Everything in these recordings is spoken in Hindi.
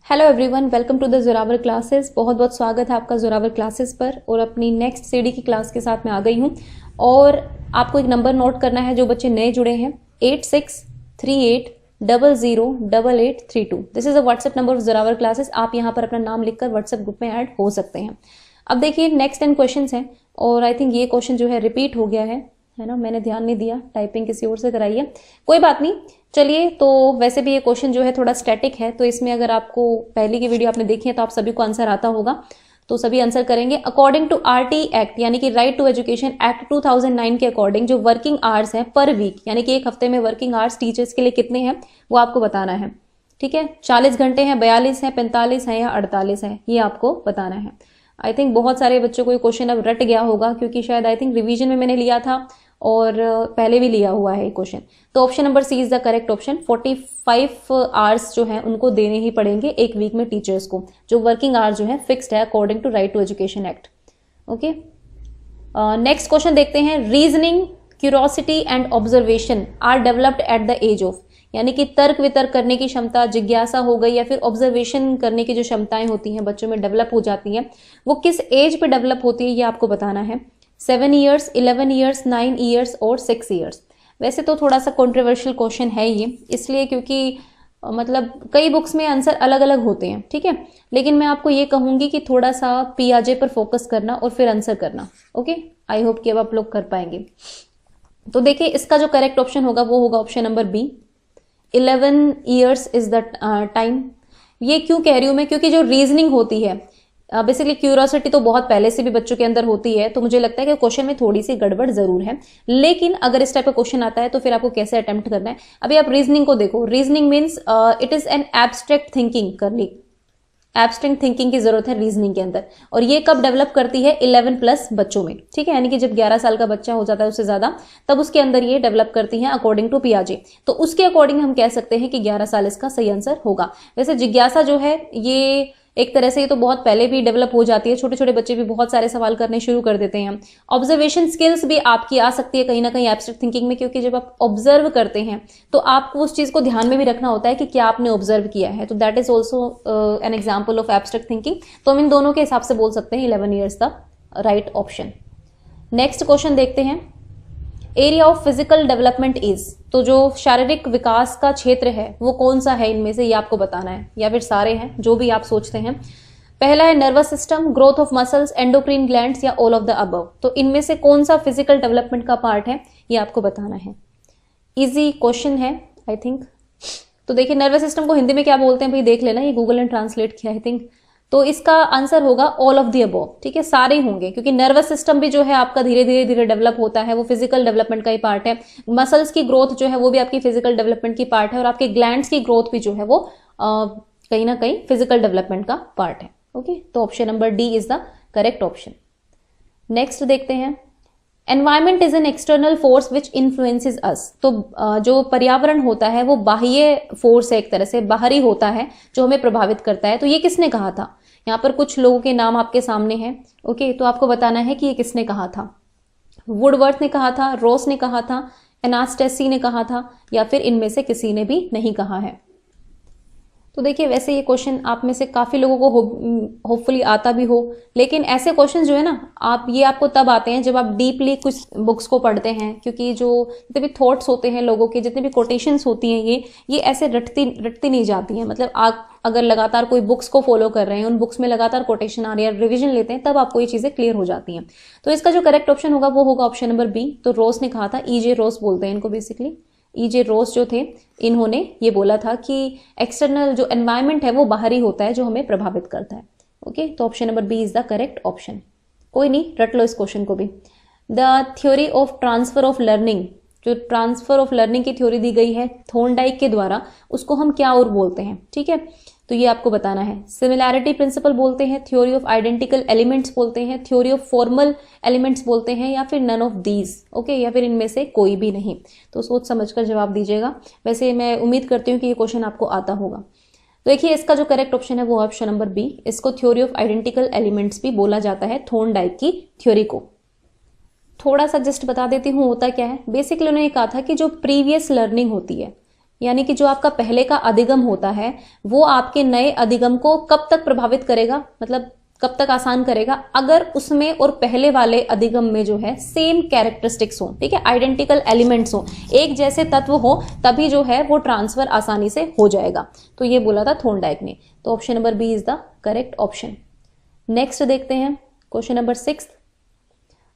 Hello everyone, welcome to the Zorawar classes. बहुत बहुत स्वागत है आपका जोरावर क्लासेस पर। और अपनी नेक्स्ट सीडी की क्लास के साथ मैं आ गई हूँ और आपको एक नंबर नोट करना है जो बच्चे नए जुड़े हैं, 8638008832। This is a WhatsApp number of Zorawar classes. आप यहाँ पर अपना नाम लिखकर व्हाट्सएप ग्रुप में ऐड हो सकते हैं। अब देखिए नेक्स्ट 10 क्वेश्चन हैं और आई थिंक ये क्वेश्चन जो है रिपीट हो गया है ना, मैंने ध्यान नहीं दिया, टाइपिंग किसी और से कराई है, कोई बात नहीं। चलिए, तो वैसे भी ये क्वेश्चन जो है थोड़ा स्टैटिक है, तो इसमें अगर आपको पहले की वीडियो आपने देखी है तो आप सभी को आंसर आता होगा, तो सभी आंसर करेंगे। अकॉर्डिंग टू आरटी एक्ट यानी कि राइट टू एजुकेशन एक्ट 2009 के अकॉर्डिंग जो वर्किंग आवर्स हैं पर वीक, यानी कि एक हफ्ते में वर्किंग आवर्स टीचर्स के लिए कितने हैं वो आपको बताना है। ठीक है, 40 घंटे हैं, 42 हैं, 45 हैं या 48 हैं, ये आपको बताना है। आई थिंक बहुत सारे बच्चों को ये क्वेश्चन अब रट गया होगा, क्योंकि शायद आई थिंक रिवीजन में मैंने लिया था और पहले भी लिया हुआ है क्वेश्चन। तो option number C is the correct option. 45 hours जो है उनको देने ही पड़ेंगे एक वीक में टीचर्स को, जो वर्किंग आवर्स जो है फिक्स्ड है according to right to education act. Okay, next question देखते हैं। Reasoning, curiosity and observation are developed at the age of, यानी कि तर्क वितर्क करने की क्षमता, जिज्ञासा हो गई या फिर ऑब्जर्वेशन करने की जो क्षमताएं होती हैं बच्चों में डेवलप हो जाती हैं, वो किस एज पे डेवलप होती है ये आपको बताना है। 7 ईयर्स, 11 ईयर्स, 9 ईयर्स और 6 ईयर्स। वैसे तो थोड़ा सा कंट्रोवर्शियल क्वेश्चन है ये, इसलिए क्योंकि मतलब कई बुक्स में आंसर अलग अलग होते हैं, ठीक है, लेकिन मैं आपको ये कहूंगी कि थोड़ा सा पियाजे पर फोकस करना और फिर आंसर करना। ओके, आई होप कि अब आप लोग कर पाएंगे। तो देखिए इसका जो करेक्ट ऑप्शन होगा वो होगा option number B, 11 years is the time. ये क्यों कह रही हूं मैं, क्योंकि जो रीजनिंग होती है, बेसिकली क्यूरियोसिटी तो बहुत पहले से भी बच्चों के अंदर होती है, तो मुझे लगता है कि क्वेश्चन में थोड़ी सी गड़बड़ जरूर है। लेकिन अगर इस टाइप का क्वेश्चन आता है तो फिर आपको कैसे अटेम्प्ट करना है। अभी आप रीजनिंग को देखो, reasoning means it is an abstract thinking करनी, एब्स्ट्रैक्ट थिंकिंग की जरूरत है रीजनिंग के अंदर, और ये कब डेवलप करती है 11+ बच्चों में, ठीक है, यानी कि जब 11 साल का बच्चा हो जाता है उससे ज्यादा, तब उसके अंदर ये डेवलप करती है अकॉर्डिंग टू पियाजे। तो उसके अकॉर्डिंग हम कह सकते हैं कि 11 साल इसका सही आंसर होगा। वैसे जिज्ञासा जो है ये एक तरह से ये तो बहुत पहले भी डेवलप हो जाती है, छोटे छोटे बच्चे भी बहुत सारे सवाल करने शुरू कर देते हैं। ऑब्जर्वेशन स्किल्स भी आपकी आ सकती है कहीं ना कहीं एब्स्ट्रैक्ट थिंकिंग में, क्योंकि जब आप ऑब्जर्व करते हैं तो आपको उस चीज को ध्यान में भी रखना होता है कि क्या आपने ऑब्जर्व किया है, तो that is also an example of abstract thinking. तो हम इन दोनों के हिसाब से बोल सकते हैं 11 years the right option. Next question देखते हैं। Area of physical development is, तो जो शारीरिक विकास का क्षेत्र है वो कौन सा है इनमें से, ये आपको बताना है, या फिर सारे हैं जो भी आप सोचते हैं। पहला है nervous system, growth of muscles, endocrine glands या ऑल ऑफ द अबव। तो इनमें से कौन सा फिजिकल डेवलपमेंट का पार्ट है ये आपको बताना है। इजी क्वेश्चन है आई थिंक। तो देखिए नर्वस सिस्टम को हिंदी में क्या बोलते हैं भाई, देख लेना, ये गूगल ने ट्रांसलेट किया आई थिंक। तो इसका आंसर होगा ऑल ऑफ द अबव, ठीक है, सारे ही होंगे, क्योंकि नर्वस सिस्टम भी जो है आपका धीरे धीरे धीरे डेवलप होता है, वो फिजिकल डेवलपमेंट का ही पार्ट है। मसल्स की ग्रोथ जो है वो भी आपकी फिजिकल डेवलपमेंट की पार्ट है, और आपके ग्लैंड्स की ग्रोथ भी जो है वो कहीं ना कहीं फिजिकल डेवलपमेंट का पार्ट है। ओके, तो option number D is the correct option. Next देखते हैं। Environment is an external force which influences us. तो जो पर्यावरण होता है वो बाह्य फोर्स है, एक तरह से बाहरी होता है जो हमें प्रभावित करता है। तो ये किसने कहा था, यहाँ पर कुछ लोगों के नाम आपके सामने हैं। ओके, तो आपको बताना है कि ये किसने कहा था। वुडवर्थ ने कहा था, रॉस ने कहा था, एनास्टेसी ने कहा था, या फिर इनमें से किसी ने भी नहीं कहा है। तो देखिए वैसे ये क्वेश्चन आप में से काफी लोगों को होपफुली आता भी हो, लेकिन ऐसे क्वेश्चन जो है ना ये आपको तब आते हैं जब आप डीपली कुछ बुक्स को पढ़ते हैं, क्योंकि जो जितने भी थॉट्स होते हैं लोगों के, जितने भी कोटेशंस होती हैं, ये ऐसे रटती नहीं जाती हैं। मतलब आप अगर लगातार कोई बुक्स को फॉलो कर रहे हैं, उन बुक्स में लगातार कोटेशन आ रही है, रिविजन लेते हैं, तब आपको ये चीजें क्लियर हो जाती हैं। तो इसका जो करेक्ट ऑप्शन होगा वो होगा ऑप्शन नंबर बी। तो रॉस ने कहा था, EJ रॉस बोलते हैं इनको बेसिकली। EJ रॉस जो थे इन्होंने ये बोला था कि एक्सटर्नल जो एनवायरनमेंट है वो बाहरी होता है जो हमें प्रभावित करता है। ओके, तो option number B is the correct option. कोई नहीं, रट लो इस क्वेश्चन को भी। The theory of transfer of learning, जो ट्रांसफर ऑफ लर्निंग की थ्योरी दी गई है थॉर्नडाइक के द्वारा, उसको हम क्या और बोलते हैं, ठीक है, तो ये आपको बताना है। सिमिलैरिटी प्रिंसिपल बोलते हैं, थ्योरी ऑफ आइडेंटिकल एलिमेंट्स बोलते हैं, थ्योरी ऑफ फॉर्मल एलिमेंट्स बोलते हैं, या फिर नन ऑफ दीज। ओके, या फिर इनमें से कोई भी नहीं। तो सोच समझकर जवाब दीजिएगा। वैसे मैं उम्मीद करती हूँ कि ये क्वेश्चन आपको आता होगा। तो देखिए इसका जो करेक्ट ऑप्शन है वो ऑप्शन नंबर बी। इसको थ्योरी ऑफ आइडेंटिकल एलिमेंट्स भी बोला जाता है, थॉर्नडाइक की थ्योरी को। थोड़ा सा जस्ट बता देती हूँ होता क्या है। बेसिकली उन्होंने कहा था कि जो प्रीवियस लर्निंग होती है, यानी कि जो आपका पहले का अधिगम होता है वो आपके नए अधिगम को कब तक प्रभावित करेगा, मतलब कब तक आसान करेगा, अगर उसमें और पहले वाले अधिगम में जो है सेम कैरेक्टरिस्टिक्स हो, ठीक है, आइडेंटिकल एलिमेंट्स हो, एक जैसे तत्व हो, तभी जो है वो ट्रांसफर आसानी से हो जाएगा। तो ये बोला था थॉर्नडाइक ने। तो option number B is the correct option. Next देखते हैं question number 6,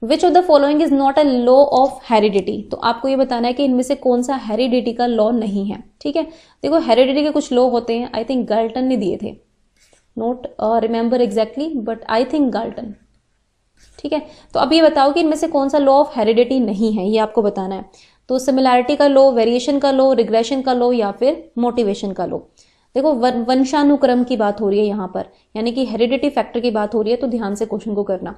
which of the following is not a law of heredity. तो आपको ये बताना है कि इनमें से कौन सा हेरिडिटी का लॉ नहीं है, ठीक है। देखो हेरिडिटी के कुछ लॉ होते हैं, आई थिंक गाल्टन ने दिए थे, note remember exactly but I think Galton, ठीक है। तो अब ये बताओ कि इनमें से कौन सा लॉ ऑफ हेरिडिटी नहीं है, ये आपको बताना है। तो सिमिलैरिटी का लॉ, वेरिएशन का लॉ, रिग्रेशन का लॉ या फिर मोटिवेशन का लॉ। देखो वंशानुक्रम की बात हो रही है यहाँ पर, यानी कि हेरिडिटी फैक्टर की बात हो रही है, तो ध्यान से क्वेश्चन को करना।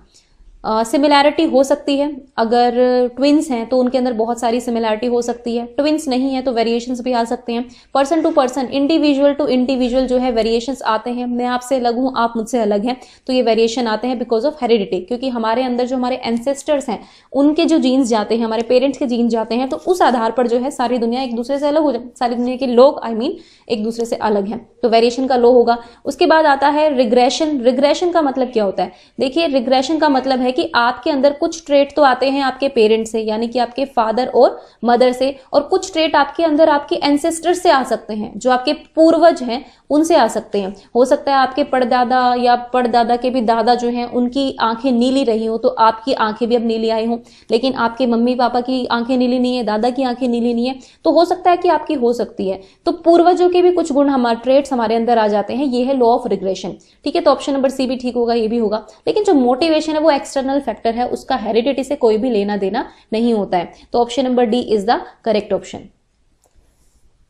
सिमिलैरिटी हो सकती है, अगर ट्विन्स हैं तो उनके अंदर बहुत सारी सिमिलैरिटी हो सकती है, ट्विन्स नहीं है तो वेरिएशंस भी आ सकते हैं, person to person, individual to individual जो है वेरिएशंस आते हैं, मैं आपसे अलग हूं आप मुझसे अलग हैं, तो ये वेरिएशन आते हैं बिकॉज ऑफ हेरिडिटी, क्योंकि हमारे अंदर जो हमारे एंसेस्टर्स हैं उनके जो जीन्स जाते हैं, हमारे पेरेंट्स के जीन्स जाते हैं, तो उस आधार पर जो है सारी दुनिया एक दूसरे से अलग हो जाए, सारी दुनिया के लोग एक दूसरे से अलग हैं, तो वेरिएशन का लॉ होगा। उसके बाद आता है रिग्रेशन। रिग्रेशन का मतलब क्या होता है, देखिए रिग्रेशन का मतलब है कि आपके अंदर कुछ ट्रेट तो आते हैं आपके पेरेंट्स से, यानी कि आपके फादर और मदर से, और कुछ ट्रेट आपके अंदर आपके एंसेस्टर से आ सकते हैं, जो आपके पूर्वज हैं उनसे आ सकते हैं। हो सकता है आपके परदादा या परदादा के भी दादा जो हैं उनकी आंखें नीली रही हो, तो आपकी आंखें भी अब नीली आई हो, लेकिन आपके मम्मी पापा की आंखें नीली नहीं है, दादा की आंखें नीली नहीं है, तो हो सकता है कि आपकी हो सकती है। तो पूर्वजों के भी कुछ गुण, हमारे ट्रेट्स हमारे अंदर आ जाते हैं, ये है लॉ ऑफ रिग्रेशन, ठीक है। तो ऑप्शन नंबर सी भी ठीक होगा, ये भी होगा। लेकिन जो मोटिवेशन है वो एक्सटर्नल फैक्टर है, उसका हेरिडिटी से कोई भी लेना देना नहीं होता है, तो option number D is the correct option.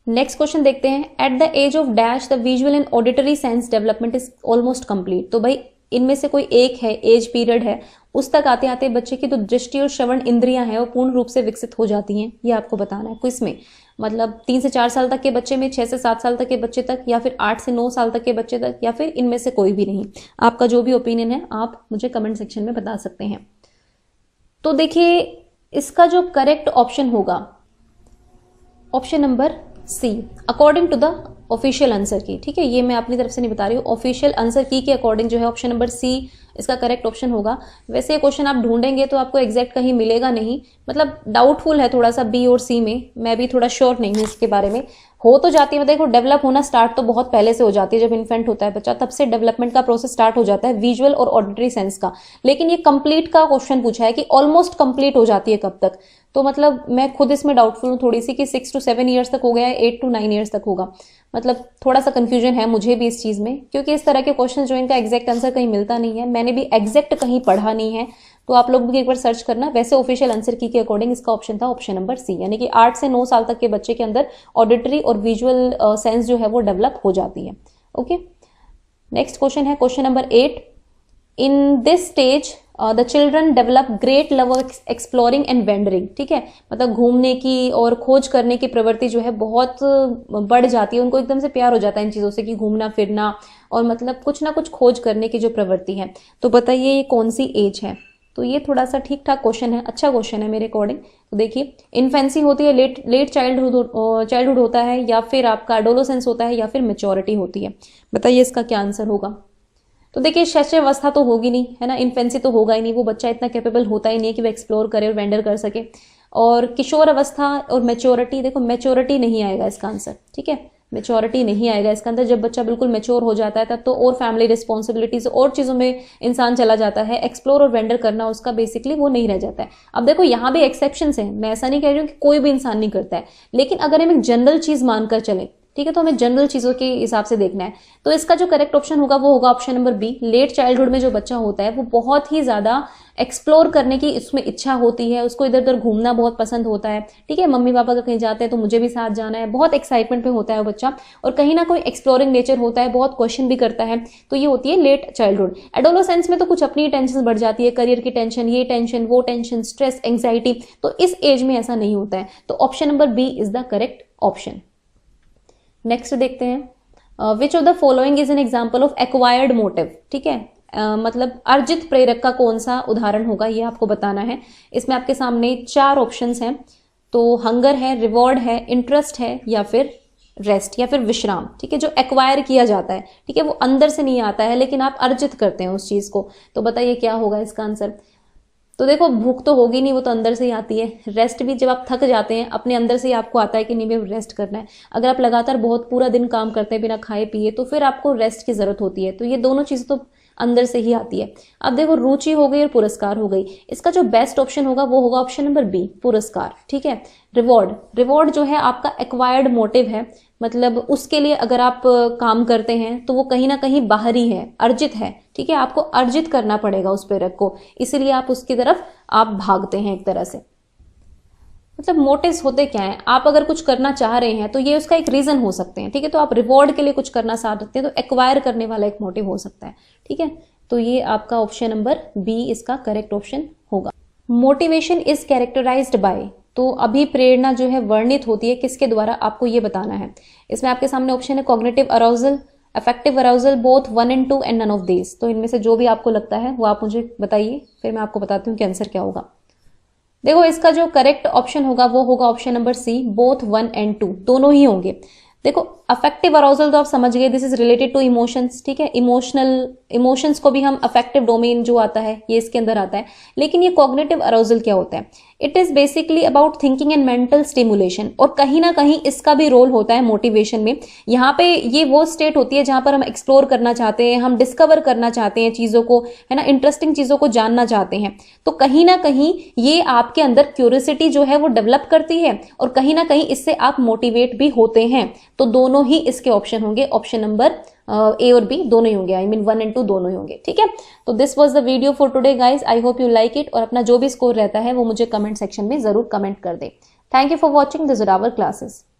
Next question देखते हैं, at the age of dash the visual and auditory sense development is almost complete. तो भाई इनमें से कोई एक है, एज पीरियड है, उस तक आते आते बच्चे की तो दृष्टि और श्रवण इंद्रियां हैं वो पूर्ण रूप से विकसित हो जाती हैं, ये आपको बताना है क्विज में। मतलब 3 से 4 साल तक के बच्चे में, 6 से 7 साल तक के बच्चे तक, या फिर 8 से 9 साल तक के बच्चे तक, या फिर इनमें से कोई भी नहीं। आपका जो भी ओपिनियन है आप मुझे कमेंट सेक्शन में बता सकते हैं। तो देखिए इसका जो करेक्ट ऑप्शन होगा option number C, according to the official answer key, ठीक है, ये मैं अपनी तरफ से नहीं बता रही हूँ, ऑफिशियल आंसर की के अकॉर्डिंग जो है ऑप्शन नंबर सी इसका करेक्ट ऑप्शन होगा। वैसे ये क्वेश्चन आप ढूंढेंगे तो आपको एग्जैक्ट कहीं मिलेगा नहीं, मतलब डाउटफुल है थोड़ा सा बी और सी में, मैं भी थोड़ा श्योर नहीं हूँ इसके बारे में। हो तो जाती है, देखो डेवलप होना स्टार्ट तो बहुत पहले से हो जाती है, जब इन्फेंट होता है बच्चा तब से डेवलपमेंट का प्रोसेस स्टार्ट हो जाता है विजुअल और ऑडिटरी सेंस का। लेकिन ये कंप्लीट का क्वेश्चन पूछा है कि ऑलमोस्ट कंप्लीट हो जाती है कब तक, तो मतलब मैं खुद इसमें डाउटफुल हूँ थोड़ी सी कि 6 to 7 ईयर्स तक हो गया है, 8 to 9 ईयर्स तक होगा, मतलब थोड़ा सा कंफ्यूजन है मुझे भी इस चीज में, क्योंकि इस तरह के क्वेश्चन जो इनका एग्जैक्ट आंसर कहीं मिलता नहीं है, मैंने भी एग्जैक्ट कहीं पढ़ा नहीं है, तो आप लोग भी एक बार सर्च करना। वैसे ऑफिशियल आंसर की के अकॉर्डिंग इसका ऑप्शन था ऑप्शन नंबर सी, यानी कि 8 से 9 साल तक के बच्चे के अंदर ऑडिटरी और विजुअल सेंस जो है वो डेवलप हो जाती है। ओके, नेक्स्ट क्वेश्चन है question number 8, in this stage the children develop great love of exploring and wandering, ठीक है, मतलब घूमने की और खोज करने की प्रवृत्ति जो है बहुत बढ़ जाती है, उनको एकदम से प्यार हो जाता है इन चीजों से कि घूमना फिरना और मतलब कुछ ना कुछ खोज करने की जो प्रवृत्ति है। तो बताइए ये कौन सी एज है, तो ये थोड़ा सा ठीक ठाक क्वेश्चन है, अच्छा क्वेश्चन है मेरे अकॉर्डिंग। तो देखिए इन्फेंसी होती है, लेट चाइल्डहुड होता है, या फिर आपका एडोलेसेंस होता है, या फिर मैच्योरिटी होती है, बताइए इसका क्या आंसर होगा। तो देखिए शैशवावस्था तो होगी नहीं है ना, इन्फेंसी तो होगा ही नहीं, वो बच्चा इतना कैपेबल होता ही नहीं है कि वो एक्सप्लोर करे और वेंडर कर सके। और किशोर अवस्था और मैच्योरिटी, देखो मैच्योरिटी नहीं आएगा इसका आंसर, ठीक है, मैच्योरिटी नहीं आएगा इसका अंदर। जब बच्चा बिल्कुल मैच्योर हो जाता है तब तो और फैमिली रिस्पॉन्सिबिलिटीज और चीजों में इंसान चला जाता है, एक्सप्लोर और वेंडर करना उसका बेसिकली वो नहीं रह जाता है। अब देखो यहाँ भी एक्सेप्शंस हैं, मैं ऐसा नहीं कह रही हूँ कि कोई भी इंसान नहीं करता है, लेकिन अगर हम एक जनरल चीज मानकर चले, ठीक है, तो हमें जनरल चीजों के हिसाब से देखना है। तो इसका जो करेक्ट ऑप्शन होगा वो होगा option number B, late childhood में जो बच्चा होता है वो बहुत ही ज्यादा एक्सप्लोर करने की इसमें इच्छा होती है, उसको इधर उधर घूमना बहुत पसंद होता है, ठीक है, मम्मी पापा अगर कहीं जाते हैं तो मुझे भी साथ जाना है, बहुत एक्साइटमेंट में होता है वो बच्चा, और कहीं ना कोई एक्सप्लोरिंग नेचर होता है, बहुत क्वेश्चन भी करता है, तो ये होती है लेट चाइल्डहुड। एडोलेसेंस में तो कुछ अपनी टेंशन बढ़ जाती है, करियर की टेंशन, ये टेंशन वो टेंशन, स्ट्रेस, एंग्जाइटी, तो इस एज में ऐसा नहीं होता है, तो option number B is the correct option. Next देखते हैं, which of the following is an example of acquired motive, ठीक है, मतलब अर्जित प्रेरक का कौन सा उदाहरण होगा ये आपको बताना है। इसमें आपके सामने 4 ऑप्शंस हैं, तो हंगर है, रिवॉर्ड है, इंटरेस्ट है, या फिर रेस्ट या फिर विश्राम, ठीक है, जो एक्वायर किया जाता है, ठीक है, वो अंदर से नहीं आता है लेकिन आप अर्जित करते हैं उस चीज को। तो बताइए क्या होगा इसका आंसर। तो देखो भूख तो होगी नहीं, वो तो अंदर से ही आती है। रेस्ट भी जब आप थक जाते हैं अपने अंदर से ही आपको आता है कि नहीं भाई रेस्ट करना है। अगर आप लगातार बहुत पूरा दिन काम करते हैं बिना खाए पिए तो फिर आपको रेस्ट की जरूरत होती है। तो ये दोनों चीजें तो अंदर से ही आती है। अब देखो रुचि हो गई और पुरस्कार हो गई। इसका जो बेस्ट ऑप्शन होगा वो होगा ऑप्शन नंबर बी, पुरस्कार, ठीक है। रिवॉर्ड, रिवॉर्ड जो है आपका एक्वायर्ड मोटिव है, मतलब उसके लिए अगर आप काम करते हैं तो वो कहीं ना कहीं बाहरी है, अर्जित है, ठीक है, आपको अर्जित करना पड़ेगा उस प्रेरक को, इसीलिए आप उसकी तरफ आप भागते हैं एक तरह से। मतलब मोटिव्स होते क्या है, आप अगर कुछ करना चाह रहे हैं तो ये उसका एक रीजन हो सकते हैं, ठीक है, तो आप रिवॉर्ड के लिए कुछ करना चाह सकते हैं तो एक्वायर करने वाला एक मोटिव हो सकता है, ठीक है। तो ये आपका ऑप्शन नंबर बी इसका करेक्ट ऑप्शन होगा। मोटिवेशन इज कैरेक्टराइज्ड बाय, तो अभी प्रेरणा जो है वर्णित होती है किसके द्वारा, आपको ये बताना है। इसमें आपके सामने ऑप्शन है cognitive arousal, affective arousal, both 1 and 2 and none of these. तो इनमें से जो भी आपको लगता है वो आप मुझे बताइए, फिर मैं आपको बताती हूँ कि आंसर क्या होगा। देखो इसका जो करेक्ट ऑप्शन होगा वो होगा option number C, both 1 and 2, दोनों ही होंगे। देखो अफेक्टिव अराउजल तो आप समझ गए, this is related to emotions, ठीक है, इमोशंस को भी हम अफेक्टिव डोमेन जो आता है ये इसके अंदर आता है। लेकिन ये कॉग्निटिव अराउजल क्या होता है, it is basically about thinking and mental stimulation, और कहीं ना कहीं इसका भी रोल होता है मोटिवेशन में। यहाँ पे ये वो स्टेट होती है जहां पर हम एक्सप्लोर करना चाहते हैं, हम डिस्कवर करना चाहते हैं चीजों को, है ना, इंटरेस्टिंग चीजों को जानना चाहते हैं। तो कहीं ना कहीं ये आपके अंदर क्यूरियोसिटी जो है वो डेवलप करती है और कहीं ना कहीं इससे आप मोटिवेट भी होते हैं। तो दोनों ही इसके ऑप्शन होंगे, ऑप्शन नंबर ए और बी दोनों ही होंगे, आई मीन 1 and 2 दोनों ही होंगे, ठीक है। तो this was the video for today guys, I hope you like it, और अपना जो भी स्कोर रहता है वो मुझे कमेंट सेक्शन में जरूर कमेंट कर दे। Thank you for watching the Zorawar classes.